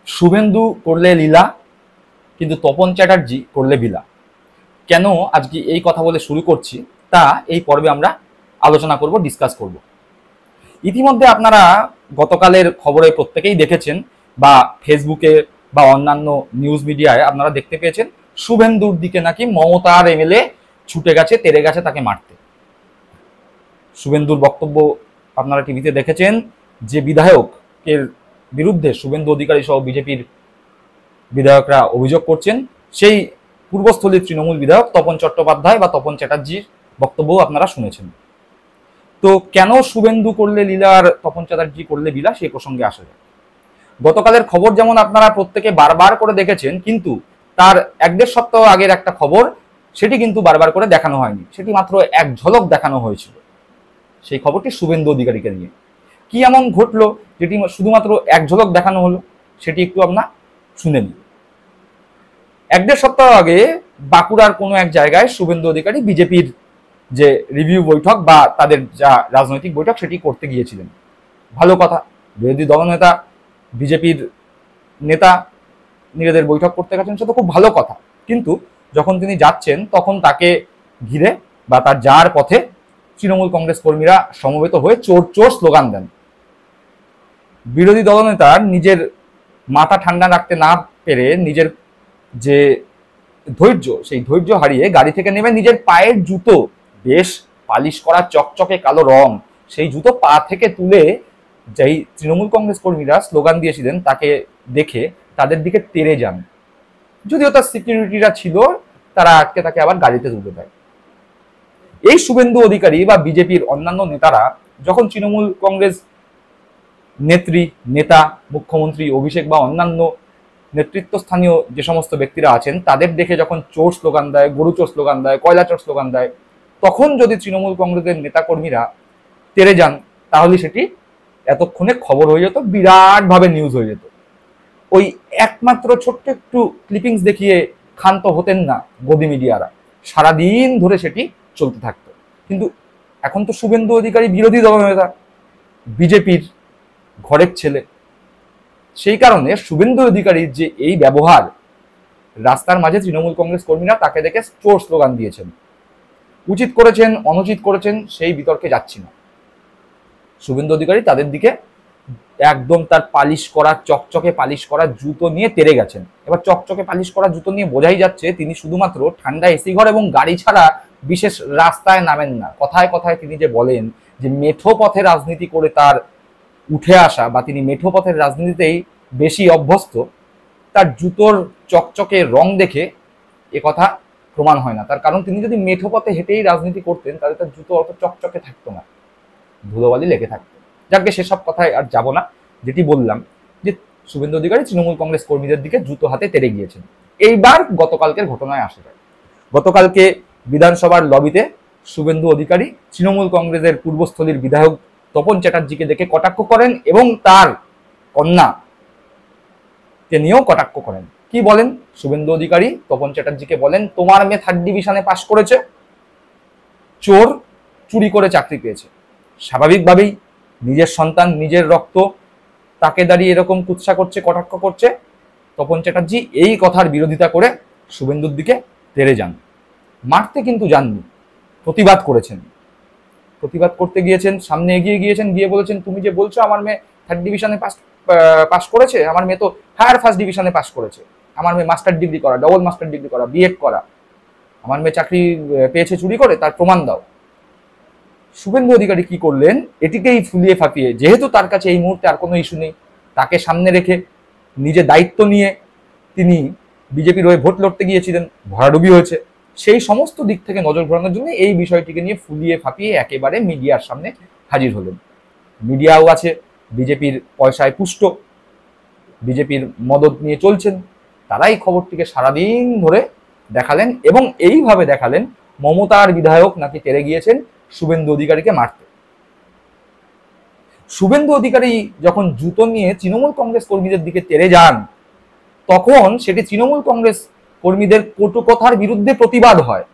শুভেন্দু করলে লীলা, কিন্তু তপন চ্যাটার্জি করলে বিলা। কেন আজকে এই কথা বলে শুরু করছি তা এই পর্বে আমরা আলোচনা করব, ডিসকাস করব। ইতিমধ্যে আপনারা গতকালের খবরে প্রত্যেকেই দেখেছেন, বা ফেসবুকে বা অন্যান্য নিউজ মিডিয়ায় আপনারা দেখতে পেয়েছেন, শুভেন্দুর দিকে নাকি মমতার এমএলএ ছুটে গেছে, তেড়ে গেছে তাকে মারতে। শুভেন্দুর বক্তব্য আপনারা টিভিতে দেখেছেন, যে বিধায়কের বিরুদ্ধে শুভেন্দু অধিকারী সহ বিজেপির বিধায়করা অভিযোগ করছেন, সেই পূর্বস্থলীর তৃণমূল বিধায়ক তপন চট্টোপাধ্যায় বা তপন চ্যাটার্জির বক্তব্য আপনারা শুনেছেন। তো কেন শুভেন্দু করলে লীলা আর তপন চ্যাটার্জি করলে বিলা, সেই প্রসঙ্গে আসা যায়। গতকালের খবর যেমন আপনারা প্রত্যেকে বারবার করে দেখেছেন, কিন্তু তার 1-1.5 সপ্তাহ আগের একটা খবর, সেটি কিন্তু বারবার করে দেখানো হয়নি, সেটি মাত্র এক ঝলক দেখানো হয়েছিল। সেই খবরটি শুভেন্দু অধিকারীকে নিয়ে। কি এমন ঘটলো যেটি শুধুমাত্র এক ঝলক দেখানো হলো, সেটি একটু আমরা শুনে নিই। 1-1.5 সপ্তাহ আগে বাঁকুড়ার কোনো এক জায়গায় শুভেন্দু অধিকারী বিজেপির যে রিভিউ বৈঠক বা তাদের যা রাজনৈতিক বৈঠক সেটি করতে গিয়েছিলেন। ভালো কথা, বিরোধী দলনেতা বিজেপির নেতা নিজেদের বৈঠক করতে গেছেন, সে তো খুব ভালো কথা। কিন্তু যখন তিনি যাচ্ছেন তখন তাকে ঘিরে বা তার যাওয়ার পথে তৃণমূল কংগ্রেস কর্মীরা সমবেত হয়ে চোর চোর স্লোগান দেন। বিরোধী দলনেতার নিজের মাথা ঠান্ডা রাখতে না পেরে, নিজের যে ধৈর্য, সেই ধৈর্য হারিয়ে গাড়ি থেকে নেমে নিজের পায়ের জুতো, বেশ পালিশ করা চকচকে কালো রং, সেই জুতো পা থেকে তুলে যেই তৃণমূল কংগ্রেস কর্মীরা স্লোগান দিয়েছিলেন তাকে দেখে তাদের দিকে তেড়ে যান। যদিও তার সিকিউরিটিরা ছিল, তারা আটকে তাকে আবার গাড়িতে তুলে দেয়। এই শুভেন্দু অধিকারী বা বিজেপির অন্যান্য নেতারা যখন তৃণমূল কংগ্রেস নেত্রী, নেতা, মুখ্যমন্ত্রী অভিষেক বা অন্যান্য নেতৃত্বস্থানীয় যে সমস্ত ব্যক্তিরা আছেন তাদের দেখে যখন চোর স্লোগান দেয়, গরু চোর স্লোগান দেয়, কয়লা চোর স্লোগান দেয়, তখন যদি তৃণমূল কংগ্রেসের নেতাকর্মীরা তেড়ে যান, তাহলে সেটি এতক্ষণে খবর হয়ে যেত, বিরাটভাবে নিউজ হয়ে যেত। ওই একমাত্র ছোট্ট একটু ক্লিপিংস দেখিয়ে ক্ষান্ত হতেন না গদি মিডিয়ারা, সারাদিন ধরে সেটি চলতে থাকতো। কিন্তু এখন তো শুভেন্দু অধিকারী বিরোধী দলনেতা, বিজেপির ঘরের ছেলে, সেই কারণে শুভেন্দু অধিকারীর যে এই ব্যবহার, রাস্তার মাঝে তৃণমূল কংগ্রেস কর্মীরা তাকে দেখে চোর স্লোগান দিয়েছেন। উচিত করেছেন, অনুচিত করেছেন, সেই বিতর্কে যাচ্ছি না। শুভেন্দু অধিকারী তাদের দিকে একদম তার পালিশ করা, চকচকে পালিশ করা জুতো নিয়ে তেড়ে গেছেন। এবার চকচকে পালিশ করা জুতো নিয়ে বোঝাই যাচ্ছে তিনি শুধুমাত্র ঠান্ডা এসি ঘর এবং গাড়ি ছাড়া বিশেষ রাস্তায় নামেন না। কথায় কথায় তিনি যে বলেন যে মেঠো পথে রাজনীতি করে তার উঠে আসা, বা তিনি মেঠো পথের রাজনীতিতেই বেশি অভ্যস্ত, তার জুতোর চকচকে রং দেখে এ কথা প্রমাণ হয় না। তার কারণ তিনি যদি মেঠো পথে হেঁটেই রাজনীতি করতেন তাহলে তার জুতো অত চকচকে থাকতো না, ধুলোবালি লেগে থাকতো। যাকে সেসব কথায় আর যাব না। যেটি বললাম যে শুভেন্দু অধিকারী তৃণমূল কংগ্রেস কর্মীদের দিকে জুতো হাতে তেড়ে গিয়েছেন। এইবার গতকালকের ঘটনায় আসা যায়। গতকালকে বিধানসভার লবিতে শুভেন্দু অধিকারী তৃণমূল কংগ্রেসের পূর্বস্থলীর বিধায়ক তপন চ্যাটার্জিকে দেখে কটাক্ষ করেন এবং তার কন্যাকে নিয়েও কটাক্ষ করেন। কি বলেন শুভেন্দু অধিকারী? তপন চ্যাটার্জিকে বলেন, তোমার মেয়ে 3rd ডিভিশনে পাশ করেছে, চোর, চুরি করে চাকরি পেয়েছে। স্বাভাবিকভাবেই নিজের সন্তান, নিজের রক্ত, তাকে দাঁড়িয়ে এরকম কুৎসা করছে, কটাক্ষ করছে। তপন চ্যাটার্জি এই কথার বিরোধিতা করে শুভেন্দুর দিকে তেড়ে যান। মারতে কিন্তু যাননি, প্রতিবাদ করেছেন। প্রতিবাদ করতে গিয়েছেন, সামনে এগিয়ে গিয়েছেন, গিয়ে বলেছেন, তুমি যে বলছো আমার মেয়ে 3rd ডিভিশনে পাস করেছে, আমার মেয়ে তো হায়ার 1st ডিভিশনে পাস করেছে, আমার মেয়ে মাস্টার ডিগ্রি করা, ডবল মাস্টার ডিগ্রি করা, বিএড করা, আমার মেয়ে চাকরি পেয়েছে চুরি করে, তার প্রমাণ দাও। শুভেন্দু অধিকারী কি করলেন? এটিকেই ফুলিয়ে ফাঁপিয়ে, যেহেতু তার কাছে এই মুহূর্তে আর কোনো ইস্যু নেই, তাকে সামনে রেখে নিজে দায়িত্ব নিয়ে তিনি বিজেপির হয়ে ভোট লড়তে গিয়েছিলেন, ভরাডুবি হয়েছে, সেই সমস্ত দিক থেকে নজর ঘোরানোর জন্য এই বিষয়টিকে নিয়ে ফুলিয়ে ফাঁপিয়ে একেবারে মিডিয়ার সামনে হাজির হলেন। মিডিয়াও আছে বিজেপির পয়সায় পুষ্ট, বিজেপির মদত নিয়ে চলছেন, তারাই খবরটিকে সারাদিন ধরে দেখালেন এবং এইভাবে দেখালেন মমতার বিধায়ক নাকি তেড়ে গিয়েছেন শুভেন্দু অধিকারীকে মারতে। শুভেন্দু অধিকারী যখন জুতো নিয়ে তৃণমূল কংগ্রেস কর্মীদের দিকে তেড়ে যান, তখন সেটি তৃণমূল কংগ্রেস কর্মীদের কটু কথার বিরুদ্ধে প্রতিবাদ হয়।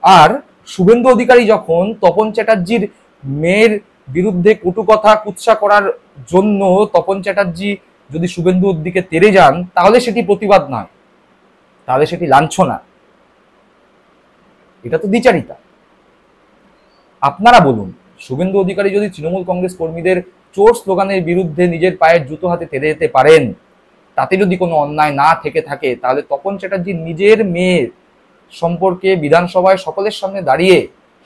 আর শুভেন্দু অধিকারী যখন তপন চ্যাটার্জির মেয়ের বিরুদ্ধে কটু কথা কুৎসা করার জন্য তপন চ্যাটার্জি যদি শুভেন্দুর দিকে তেড়ে যান, তাহলে সেটি প্রতিবাদ নয়, তাহলে সেটি লাঞ্ছনা, এটা তো দ্বিচারিতা। আপনারা বলুন, শুভেন্দু অধিকারী যদি তৃণমূল কংগ্রেস কর্মীদের চোর স্লোগানের বিরুদ্ধে নিজের পায়ের জুতো হাতে তেড়ে যেতে পারেন, তাতে যদি কোনো অন্যায় না থেকে থাকে, তাহলে তপন চ্যাটার্জি নিজের মেয়ের সম্পর্কে বিধানসভায় সকলের সামনে দাঁড়িয়ে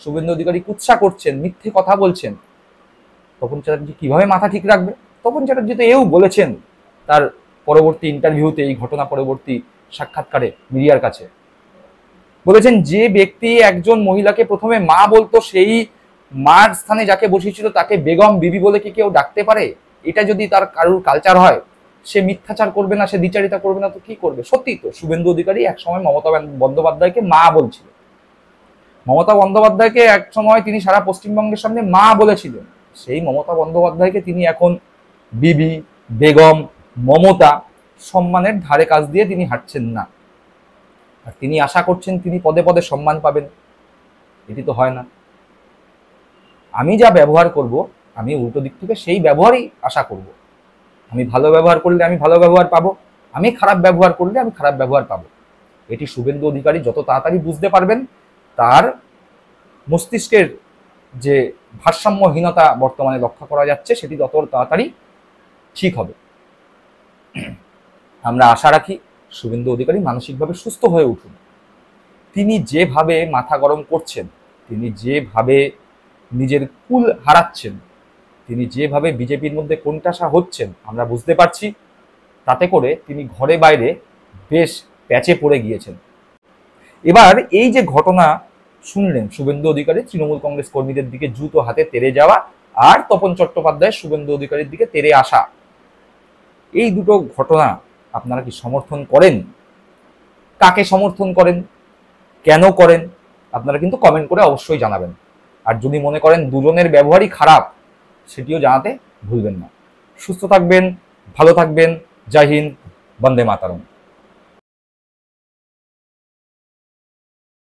শুভেন্দু অধিকারী কুৎসা করছেন, মিথ্যে কথা বলছেন, তপন চ্যাটার্জি কিভাবে মাথা ঠিক রাখবে? তপন চ্যাটার্জি তো এও বলেছেন তার পরবর্তী ইন্টারভিউতে, এই ঘটনা পরবর্তী সাক্ষাৎকারে মিডিয়ার কাছে, বলেছেন যে ব্যক্তি একজন মহিলাকে প্রথমে মা বলতো, সেই মার স্থানে যাকে বসিয়েছিল তাকে বেগম বিবি বলে কি কেউ ডাকতে পারে? এটা যদি তার কারুর কালচার হয়, সে মিথ্যাচার করবে না, সে দ্বিচারিতা করবে না, তো কি করবে? সত্যি তো, শুভেন্দু অধিকারী একসময় মমতা বন্দ্যোপাধ্যায়কে মা বলছিল, মমতা বন্দ্যোপাধ্যায়কে এক সময় তিনি সারা পশ্চিমবঙ্গের সামনে মা বলেছিলেন। সেই মমতা বন্দ্যোপাধ্যায়কে তিনি এখন বিবি, বেগম, মমতা সম্মানের ধারে কাজ দিয়ে তিনি হাঁটছেন না, আর তিনি আশা করছেন তিনি পদে পদে সম্মান পাবেন। এটি তো হয় না। আমি যা ব্যবহার করব, আমি উল্টো দিক থেকে সেই ব্যবহারই আশা করব। আমি ভালো ব্যবহার করলে আমি ভালো ব্যবহার পাবো, আমি খারাপ ব্যবহার করলে আমি খারাপ ব্যবহার পাবো। এটি শুভেন্দু অধিকারী যত তাড়াতাড়ি বুঝতে পারবেন, তার মস্তিষ্কের যে ভারসাম্যহীনতা বর্তমানে লক্ষ্য করা যাচ্ছে, সেটি তত তাড়াতাড়ি ঠিক হবে। আমরা আশা রাখি শুভেন্দু অধিকারী মানসিকভাবে সুস্থ হয়ে উঠুন। তিনি যেভাবে মাথা গরম করছেন, তিনি যেভাবে নিজের কুল হারাচ্ছেন, তিনি যেভাবে বিজেপির মধ্যে কোণঠাসা হচ্ছেন, আমরা বুঝতে পারছি। তাতে করে তিনি ঘরে বাইরে বেশ প্যাচে পড়ে গিয়েছেন। এবার এই যে ঘটনা শুনলেন, শুভেন্দু অধিকারী তৃণমূল কংগ্রেস কর্মীদের দিকে জুতো হাতে তেড়ে যাওয়া, আর তপন চট্টোপাধ্যায় শুভেন্দু অধিকারীর দিকে তেড়ে আসা, এই দুটো ঘটনা আপনারা কি সমর্থন করেন? কাকে সমর্থন করেন, কেন করেন? আপনারা কিন্তু কমেন্ট করে অবশ্যই জানাবেন। আর যদি মনে করেন দুজনের ব্যবহারই খারাপ, সেটিও জানাতে ভুলবেন না। সুস্থ থাকবেন, ভালো থাকবেন। জয় হিন্দ, বন্দে মাতরম।